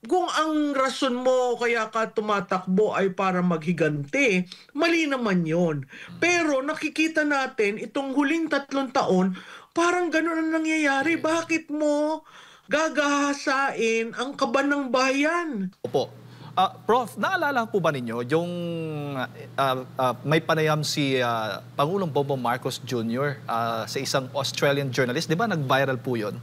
kung ang rason mo kaya ka tumatakbo ay para maghiganti, mali naman yon. Pero nakikita natin itong huling 3 taon, parang gano'n ang nangyayari. Yes. Bakit mo gagahasain ang kaban ng bayan? Opo. Prof, naalala po ba ninyo yung may panayam si Pangulong Bongbong Marcos Jr. Sa isang Australian journalist, 'di ba nag-viral po 'yon?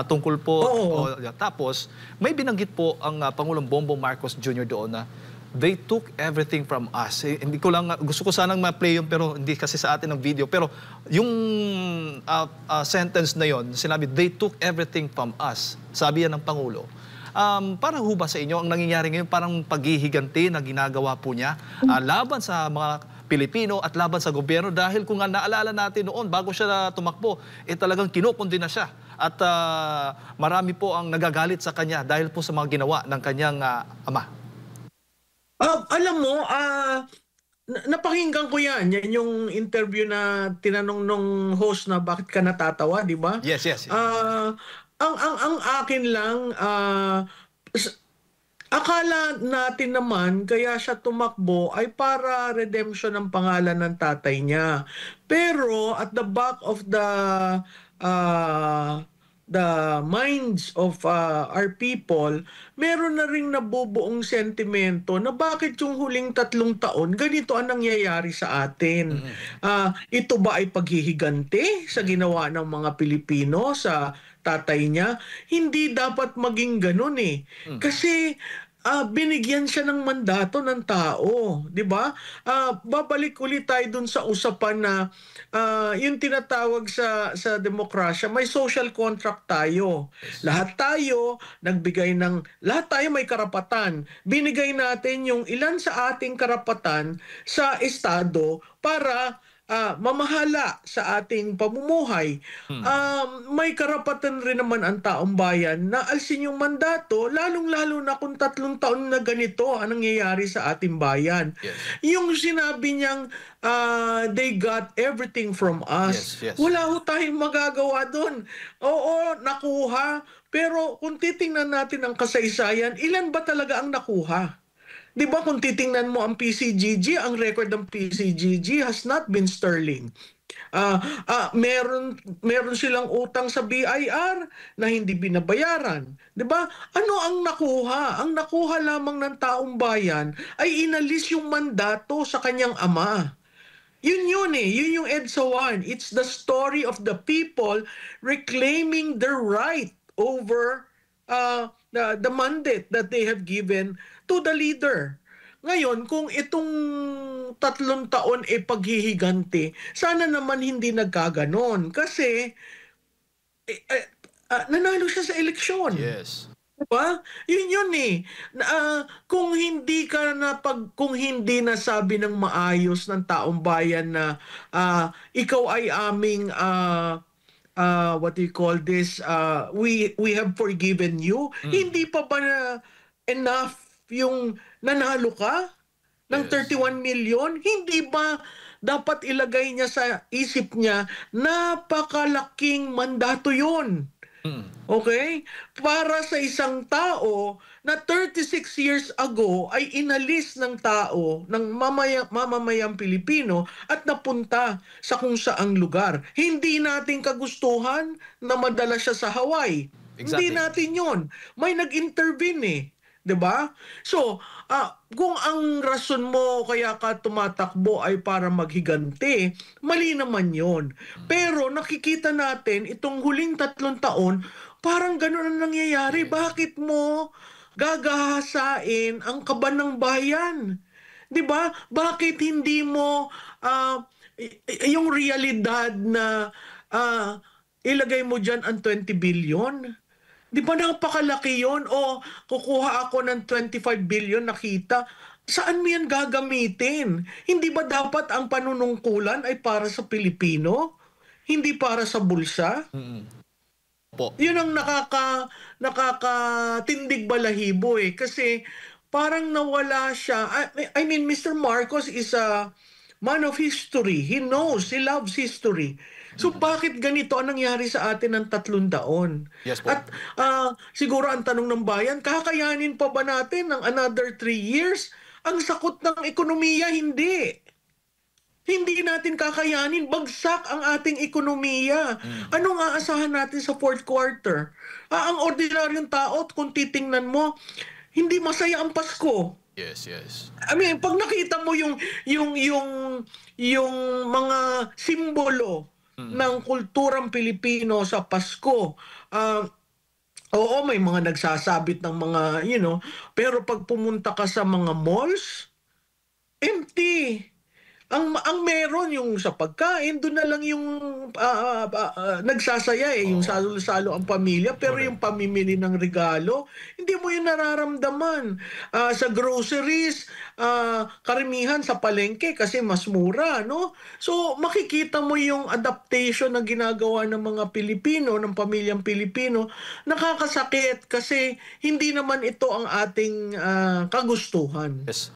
Tungkol po Oo. tapos may binanggit po ang Pangulong Bongbong Marcos Jr. doon na they took everything from us. Hindi ko lang gusto ko sanang ma-play yun pero hindi kasi sa atin ang video. Pero yung sentence na yon, sinabi they took everything from us. Sabi yan ng Pangulo. Parang ho ba sa inyo ang nangyayari ngayon parang paghihiganti na ginagawa po niya laban sa mga Pilipino at laban sa gobyerno dahil kung naalala natin noon bago siya tumakbo, talagang kinukundina siya at marami po ang nagagalit sa kanya dahil po sa mga ginawa ng kanyang ama. Alam mo, napakinggan ko yan. Yan yung interview na tinanong nung host na bakit ka natatawa, di ba? Yes, yes. Ang akin lang, akala natin naman kaya siya tumakbo ay para redemption ng pangalan ng tatay niya. Pero at the back of the minds of our people, meron na ring nabubuong sentimento na bakit yung huling 3 taon, ganito ang nangyayari sa atin. Ito ba ay paghihiganti sa ginawa ng mga Pilipino sa tatay niya? Hindi dapat maging ganun eh. Kasi binigyan siya ng mandato ng tao, di ba? Babalik ulit tayo dun sa usapan na yung tinatawag sa demokrasya, may social contract tayo. Lahat tayo lahat tayo may karapatan. Binigay natin yung ilan sa ating karapatan sa estado para mamahala sa ating pamumuhay. May karapatan rin naman ang taong bayan na alisin yung mandato, lalong-lalo na kung 3 taon na ganito ang nangyayari sa ating bayan. Yes. Yung sinabi niyang they got everything from us. Yes, yes. Wala ho tayong magagawa doon. Oo, nakuha. Pero kung titingnan natin ang kasaysayan, ilan ba talaga ang nakuha? Di ba kung titingnan mo ang PCGG, ang record ng PCGG has not been sterling. Meron silang utang sa BIR na hindi binabayaran. Di ba? Ano ang nakuha? Ang nakuha lamang ng taong bayan ay inalis yung mandato sa kanyang ama. Yun eh. Yun yung EDSA 1. It's the story of the people reclaiming their right over the mandate that they have given to the leader. Ngayon, kung itong 3 taon paghihiganti, sana naman hindi nagkaganon. Kasi nanalo siya sa eleksyon. Yes. Diba? Yun eh. Kung hindi nasabi ng maayos ng taong bayan na ikaw ay aming what do you call this? We have forgiven you. Hindi pa ba enough yung nanalo ka ng 31 million? Hindi ba dapat ilagay niya sa isip niya, napakalaking mandato yun. Okay? Para sa isang tao na 36 years ago ay inalis ng tao, ng mamamayang Pilipino at napunta sa kung saang lugar. Hindi natin kagustuhan na madala siya sa Hawaii. Exactly. Hindi natin yon. May nag-intervene eh. 'Di ba? So, kung ang rason mo kaya ka tumatakbo ay para maghiganti, mali naman 'yon. Pero nakikita natin itong huling 3 taon, parang gano'n ang nangyayari. Bakit mo gagahasain ang kaban ng bayan? 'Di ba? Bakit hindi mo yung realidad na ilagay mo diyan ang 20 billion? Di ba napakalaki yun? O kukuha ako ng 25 billion nakita. Saan mo yan gagamitin? Hindi ba dapat ang panunungkulan ay para sa Pilipino? Hindi para sa bulsa? Po. Yun ang nakakatindig balahibo eh. Kasi parang nawala siya. I mean, Mr. Marcos is a man of history. He knows, he loves history. So bakit ganito ang nangyari sa atin ng 3 taon? Yes po. At siguro ang tanong ng bayan, kakayanin pa ba natin ng another 3 years? Ang sakot ng ekonomiya, hindi. Hindi natin kakayanin. Bagsak ang ating ekonomiya. Anong aasahan natin sa fourth quarter? Ang ordinaryong tao, kung titingnan mo, hindi masaya ang Pasko. Yes, yes. I mean, pag nakita mo yung mga simbolo ng kulturang Pilipino sa Pasko, oo, may mga nagsasabit ng mga, pero pag pumunta ka sa mga malls, empty. Ang meron yung sa pagkain, doon na lang yung nagsasaya yung salo-salo ang pamilya, pero Correct. yung pamimili ng regalo, hindi mo yun nararamdaman. Sa groceries, karamihan sa palengke kasi mas mura, no? So makikita mo yung adaptation na ginagawa ng mga Pilipino, ng pamilyang Pilipino, nakakasakit kasi hindi naman ito ang ating kagustuhan. Yes.